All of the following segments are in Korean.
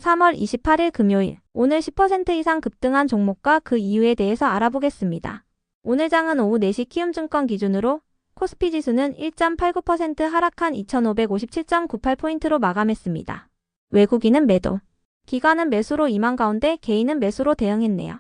3월 28일 금요일, 오늘 10% 이상 급등한 종목과 그 이유에 대해서 알아보겠습니다. 오늘 장은 오후 4시 키움증권 기준으로 코스피 지수는 1.89% 하락한 2557.98포인트로 마감했습니다. 외국인은 매도, 기관은 매수로 임한 가운데 개인은 매수로 대응했네요.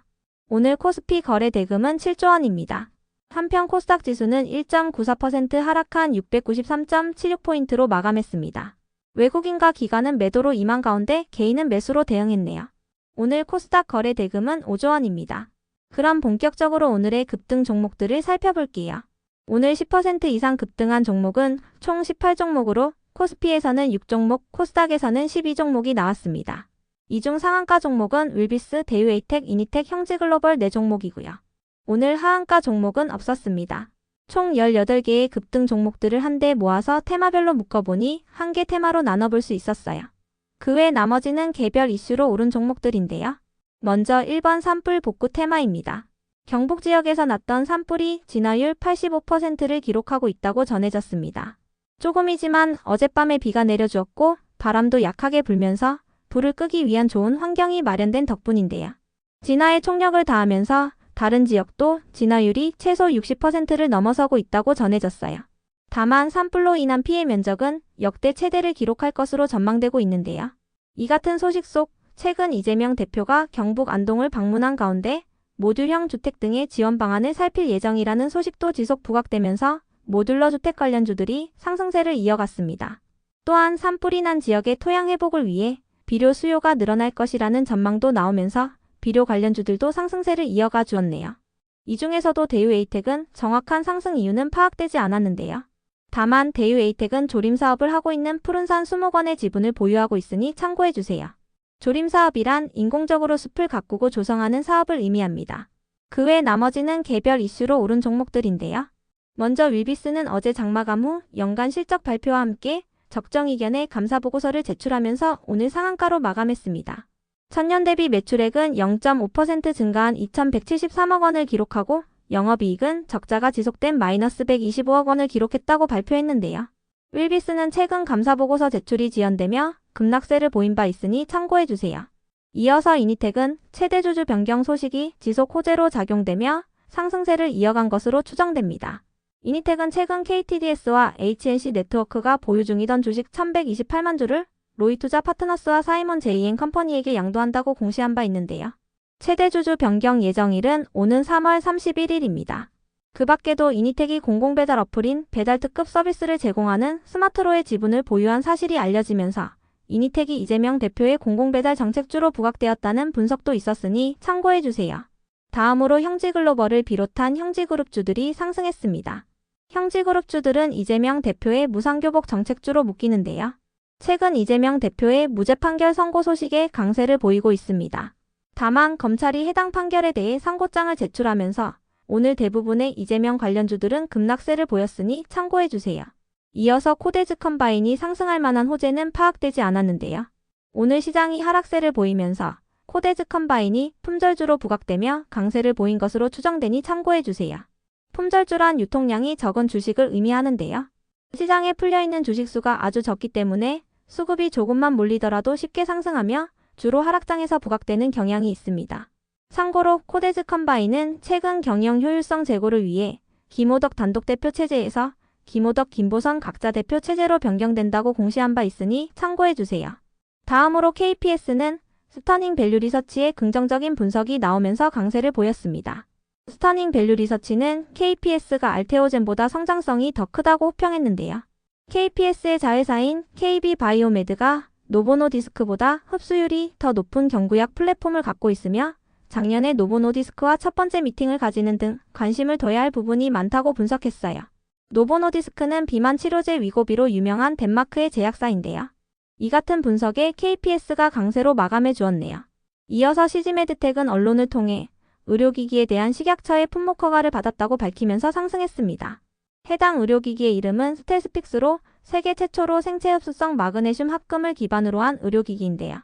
오늘 코스피 거래 대금은 7조 원입니다. 한편 코스닥 지수는 1.94% 하락한 693.76포인트로 마감했습니다. 외국인과 기관은 매도로 임한 가운데 개인은 매수로 대응했네요. 오늘 코스닥 거래 대금은 5조 원입니다. 그럼 본격적으로 오늘의 급등 종목들을 살펴볼게요. 오늘 10% 이상 급등한 종목은 총 18종목으로 코스피에서는 6종목, 코스닥에서는 12종목이 나왔습니다. 이 중 상한가 종목은 윌비스, 대유에이텍, 이니텍, 형지글로벌 4종목이고요. 오늘 하한가 종목은 없었습니다. 총 18개의 급등 종목들을 한데 모아서 테마별로 묶어보니 한 개 테마로 나눠볼 수 있었어요. 그 외 나머지는 개별 이슈로 오른 종목들인데요. 먼저 1번 산불 복구 테마입니다. 경북 지역에서 났던 산불이 진화율 85%를 기록하고 있다고 전해졌습니다. 조금이지만 어젯밤에 비가 내려주었고 바람도 약하게 불면서 불을 끄기 위한 좋은 환경이 마련된 덕분인데요. 진화에 총력을 다하면서 다른 지역도 진화율이 최소 60%를 넘어서고 있다고 전해졌어요. 다만 산불로 인한 피해 면적은 역대 최대를 기록할 것으로 전망되고 있는데요. 이 같은 소식 속 최근 이재명 대표가 경북 안동을 방문한 가운데 모듈형 주택 등의 지원 방안을 살필 예정이라는 소식도 지속 부각되면서 모듈러 주택 관련주들이 상승세를 이어갔습니다. 또한 산불이 난 지역의 토양 회복을 위해 비료 수요가 늘어날 것이라는 전망도 나오면서 비료 관련주들도 상승세를 이어가 주었네요. 이 중에서도 대유에이텍은 정확한 상승 이유는 파악되지 않았는데요. 다만 대유에이텍은 조림사업을 하고 있는 푸른산 수목원의 지분을 보유하고 있으니 참고해주세요. 조림사업이란 인공적으로 숲을 가꾸고 조성하는 사업을 의미합니다. 그 외 나머지는 개별 이슈로 오른 종목들인데요. 먼저 윌비스는 어제 장마감 후 연간 실적 발표와 함께 적정이견의 감사보고서를 제출하면서 오늘 상한가로 마감했습니다. 전년 대비 매출액은 0.5% 증가한 2,173억 원을 기록하고 영업이익은 적자가 지속된 마이너스 125억 원을 기록했다고 발표했는데요. 윌비스는 최근 감사보고서 제출이 지연되며 급락세를 보인 바 있으니 참고해주세요. 이어서 이니텍은 최대 주주 변경 소식이 지속 호재로 작용되며 상승세를 이어간 것으로 추정됩니다. 이니텍은 최근 KTDS와 HNC 네트워크가 보유 중이던 주식 1,128만 주를 로이투자 파트너스와 사이먼 제이앤 컴퍼니에게 양도한다고 공시한 바 있는데요. 최대 주주 변경 예정일은 오는 3월 31일입니다. 그 밖에도 이니텍이 공공배달 어플인 배달특급 서비스를 제공하는 스마트로의 지분을 보유한 사실이 알려지면서 이니텍이 이재명 대표의 공공배달 정책주로 부각되었다는 분석도 있었으니 참고해주세요. 다음으로 형지글로벌을 비롯한 형지그룹주들이 상승했습니다. 형지그룹주들은 이재명 대표의 무상교복 정책주로 묶이는데요. 최근 이재명 대표의 무죄 판결 선고 소식에 강세를 보이고 있습니다. 다만 검찰이 해당 판결에 대해 상고장을 제출하면서 오늘 대부분의 이재명 관련주들은 급락세를 보였으니 참고해주세요. 이어서 코데즈 컴바인이 상승할 만한 호재는 파악되지 않았는데요. 오늘 시장이 하락세를 보이면서 코데즈 컴바인이 품절주로 부각되며 강세를 보인 것으로 추정되니 참고해주세요. 품절주란 유통량이 적은 주식을 의미하는데요. 시장에 풀려있는 주식수가 아주 적기 때문에 수급이 조금만 몰리더라도 쉽게 상승하며 주로 하락장에서 부각되는 경향이 있습니다. 참고로 코데즈 컴바인은 최근 경영 효율성 제고를 위해 김오덕 단독대표 체제에서 김오덕, 김보선 각자 대표 체제로 변경된다고 공시한 바 있으니 참고해주세요. 다음으로 KPS는 스터닝 밸류 리서치의 긍정적인 분석이 나오면서 강세를 보였습니다. 스터닝 밸류 리서치는 KPS가 알테오젠보다 성장성이 더 크다고 호평했는데요. KPS의 자회사인 KB바이오메드가 노보노디스크보다 흡수율이 더 높은 경구약 플랫폼을 갖고 있으며 작년에 노보노디스크와 첫 번째 미팅을 가지는 등 관심을 둬야 할 부분이 많다고 분석했어요. 노보노디스크는 비만 치료제 위고비로 유명한 덴마크의 제약사인데요. 이 같은 분석에 KPS가 강세로 마감해 주었네요. 이어서 시지메드텍은 언론을 통해 의료기기에 대한 식약처의 품목 허가를 받았다고 밝히면서 상승했습니다. 해당 의료기기의 이름은 스텔스픽스로 세계 최초로 생체 흡수성 마그네슘 합금을 기반으로 한 의료기기인데요.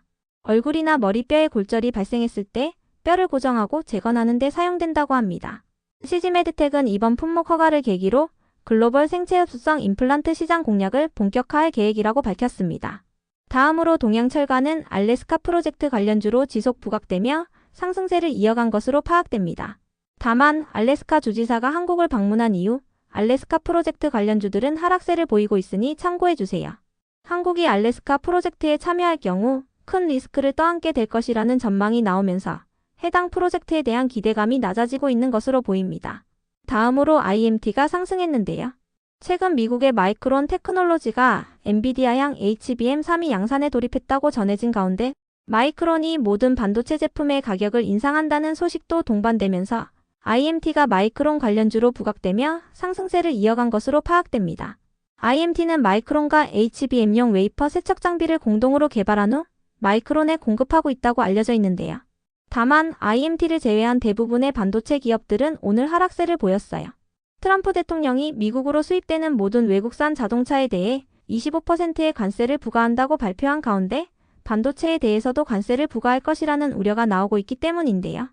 얼굴이나 머리뼈에 골절이 발생했을 때 뼈를 고정하고 재건하는 데 사용된다고 합니다. 시지메드텍은 이번 품목 허가를 계기로 글로벌 생체 흡수성 임플란트 시장 공략을 본격화할 계획이라고 밝혔습니다. 다음으로 동양철강은 알래스카 프로젝트 관련주로 지속 부각되며 상승세를 이어간 것으로 파악됩니다. 다만 알래스카 주지사가 한국을 방문한 이후 알래스카 프로젝트 관련주들은 하락세를 보이고 있으니 참고해주세요. 한국이 알래스카 프로젝트에 참여할 경우 큰 리스크를 떠안게 될 것이라는 전망이 나오면서 해당 프로젝트에 대한 기대감이 낮아지고 있는 것으로 보입니다. 다음으로 IMT가 상승했는데요. 최근 미국의 마이크론 테크놀로지가 엔비디아향 HBM 3위 양산에 돌입했다고 전해진 가운데 마이크론이 모든 반도체 제품의 가격을 인상한다는 소식도 동반되면서 IMT가 마이크론 관련주로 부각되며 상승세를 이어간 것으로 파악됩니다. IMT는 마이크론과 HBM용 웨이퍼 세척 장비를 공동으로 개발한 후 마이크론에 공급하고 있다고 알려져 있는데요. 다만 IMT를 제외한 대부분의 반도체 기업들은 오늘 하락세를 보였어요. 트럼프 대통령이 미국으로 수입되는 모든 외국산 자동차에 대해 25%의 관세를 부과한다고 발표한 가운데 반도체에 대해서도 관세를 부과할 것이라는 우려가 나오고 있기 때문인데요.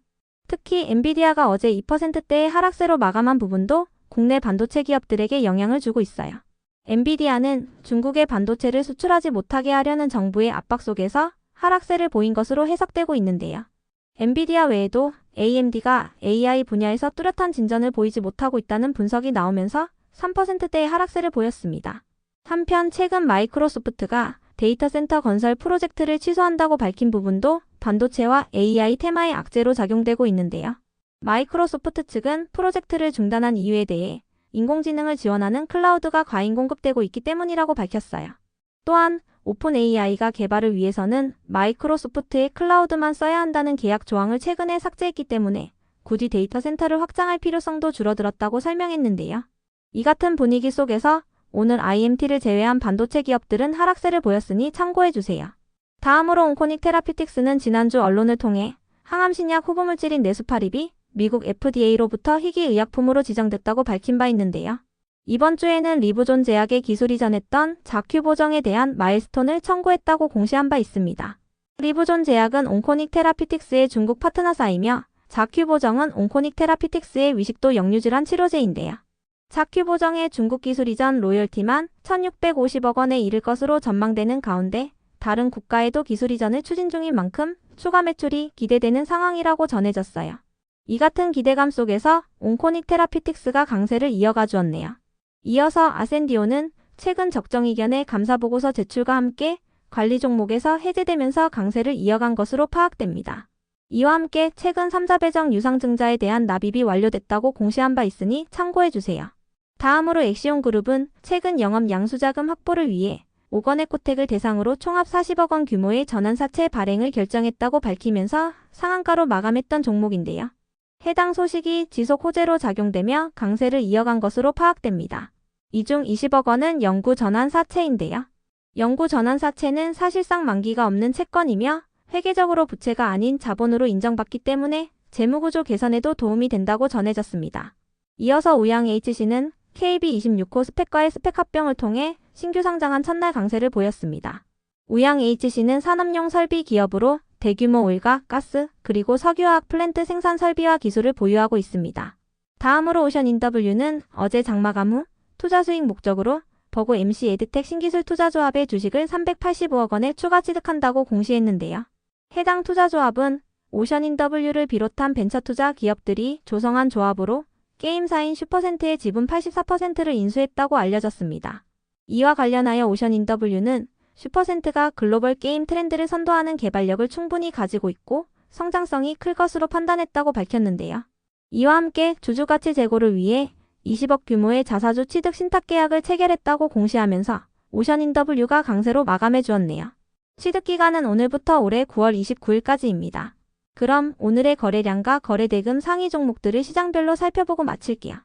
특히 엔비디아가 어제 2%대의 하락세로 마감한 부분도 국내 반도체 기업들에게 영향을 주고 있어요. 엔비디아는 중국에 반도체를 수출하지 못하게 하려는 정부의 압박 속에서 하락세를 보인 것으로 해석되고 있는데요. 엔비디아 외에도 AMD가 AI 분야에서 뚜렷한 진전을 보이지 못하고 있다는 분석이 나오면서 3%대의 하락세를 보였습니다. 한편 최근 마이크로소프트가 데이터 센터 건설 프로젝트를 취소한다고 밝힌 부분도 반도체와 AI 테마의 악재로 작용되고 있는데요. 마이크로소프트 측은 프로젝트를 중단한 이유에 대해 인공지능을 지원하는 클라우드가 과잉 공급되고 있기 때문이라고 밝혔어요. 또한 오픈AI가 개발을 위해서는 마이크로소프트의 클라우드만 써야 한다는 계약 조항을 최근에 삭제했기 때문에 굳이 데이터 센터를 확장할 필요성도 줄어들었다고 설명했는데요. 이 같은 분위기 속에서 오늘 IMT를 제외한 반도체 기업들은 하락세를 보였으니 참고해주세요. 다음으로 온코닉 테라피틱스는 지난주 언론을 통해 항암신약 후보물질인 네수파립이 미국 FDA로부터 희귀의약품으로 지정됐다고 밝힌 바 있는데요. 이번 주에는 리브존 제약의 기술 이전했던 자큐 보정에 대한 마일스톤을 청구했다고 공시한 바 있습니다. 리브존 제약은 온코닉 테라피틱스의 중국 파트너사이며 자큐 보정은 온코닉 테라피틱스의 위식도 역류질환 치료제인데요. 자큐 보정의 중국 기술 이전 로열티만 1,650억 원에 이를 것으로 전망되는 가운데 다른 국가에도 기술 이전을 추진 중인 만큼 추가 매출이 기대되는 상황이라고 전해졌어요. 이 같은 기대감 속에서 온코닉 테라피틱스가 강세를 이어가 주었네요. 이어서 아센디오는 최근 적정 이견의 감사보고서 제출과 함께 관리 종목에서 해제되면서 강세를 이어간 것으로 파악됩니다. 이와 함께 최근 3자 배정 유상증자에 대한 납입이 완료됐다고 공시한 바 있으니 참고해주세요. 다음으로 엑시온그룹은 최근 영업 양수자금 확보를 위해 오건에코텍을 대상으로 총합 40억 원 규모의 전환사채 발행을 결정했다고 밝히면서 상한가로 마감했던 종목인데요. 해당 소식이 지속 호재로 작용되며 강세를 이어간 것으로 파악됩니다. 이 중 20억 원은 영구 전환사채인데요. 영구 전환사채는 사실상 만기가 없는 채권이며 회계적으로 부채가 아닌 자본으로 인정받기 때문에 재무구조 개선에도 도움이 된다고 전해졌습니다. 이어서 우양HC는 KB26호 스펙과의 스펙 합병을 통해 신규 상장한 첫날 강세를 보였습니다. 우양HC는 산업용 설비 기업으로 대규모 오일과 가스, 그리고 석유화학 플랜트 생산 설비와 기술을 보유하고 있습니다. 다음으로 오션인W는 어제 장마감 후 투자 수익 목적으로 버고 MC 에드텍 신기술 투자조합의 주식을 385억 원에 추가 취득한다고 공시했는데요. 해당 투자조합은 오션인W를 비롯한 벤처투자 기업들이 조성한 조합으로 게임사인 슈퍼센트의 지분 84%를 인수했다고 알려졌습니다. 이와 관련하여 오션인W는 슈퍼센트가 글로벌 게임 트렌드를 선도하는 개발력을 충분히 가지고 있고 성장성이 클 것으로 판단했다고 밝혔는데요. 이와 함께 주주가치 제고를 위해 20억 규모의 자사주 취득 신탁 계약을 체결했다고 공시하면서 오션인W가 강세로 마감해 주었네요. 취득 기간은 오늘부터 올해 9월 29일까지입니다. 그럼 오늘의 거래량과 거래대금 상위 종목들을 시장별로 살펴보고 마칠게요.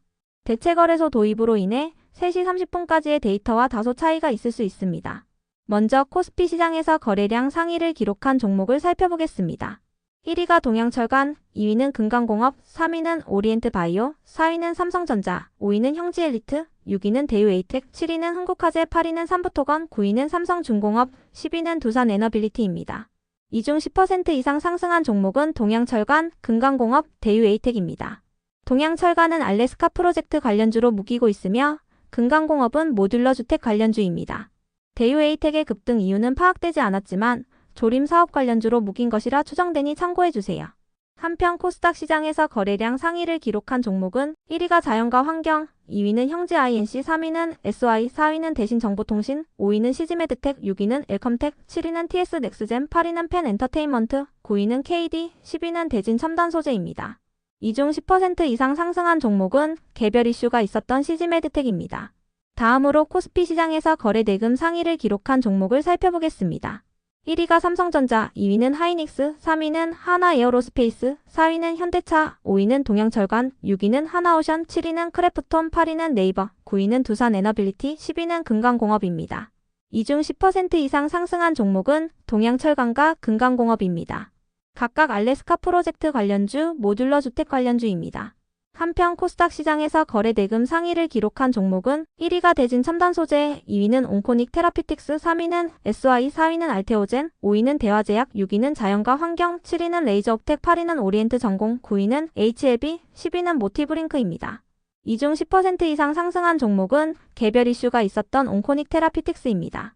대체거래소 도입으로 인해 3시 30분까지의 데이터와 다소 차이가 있을 수 있습니다. 먼저 코스피 시장에서 거래량 상위를 기록한 종목을 살펴보겠습니다. 1위가 동양철강, 2위는 금강공업, 3위는 오리엔트바이오, 4위는 삼성전자, 5위는 형지엘리트, 6위는 대유에이텍, 7위는 흥국화재, 8위는 삼부토건, 9위는 삼성중공업, 10위는 두산에너빌리티입니다. 이 중 10% 이상 상승한 종목은 동양철강, 금강공업, 대유에이텍입니다. 동양철강은 알래스카 프로젝트 관련주로 묶이고 있으며 금강공업은 모듈러 주택 관련주입니다. 대유에이텍의 급등 이유는 파악되지 않았지만 조림 사업 관련주로 묶인 것이라 추정되니 참고해주세요. 한편 코스닥 시장에서 거래량 상위를 기록한 종목은 1위가 자연과 환경, 2위는 형제 INC, 3위는 SY, 4위는 대신정보통신, 5위는 CG메드텍, 6위는 엘컴텍, 7위는 TS넥스젠, 8위는 펜엔터테인먼트, 9위는 KD, 10위는 대진첨단소재입니다. 이 중 10% 이상 상승한 종목은 개별 이슈가 있었던 CG메드텍입니다. 다음으로 코스피 시장에서 거래 대금 상위를 기록한 종목을 살펴보겠습니다. 1위가 삼성전자, 2위는 하이닉스, 3위는 하나에어로스페이스, 4위는 현대차, 5위는 동양철관, 6위는 하나오션, 7위는 크래프톤, 8위는 네이버, 9위는 두산에너빌리티, 10위는 금강공업입니다. 이 중 10% 이상 상승한 종목은 동양철강과 금강공업입니다. 각각 알래스카 프로젝트 관련주, 모듈러 주택 관련주입니다. 한편 코스닥 시장에서 거래 대금 상위를 기록한 종목은 1위가 대진첨단소재, 2위는 온코닉 테라피틱스, 3위는 SY, 4위는 알테오젠, 5위는 대화제약, 6위는 자연과 환경, 7위는 레이저옵텍, 8위는 오리엔트전공, 9위는 HLB, 10위는 모티브링크입니다. 이 중 10% 이상 상승한 종목은 개별 이슈가 있었던 온코닉 테라피틱스입니다.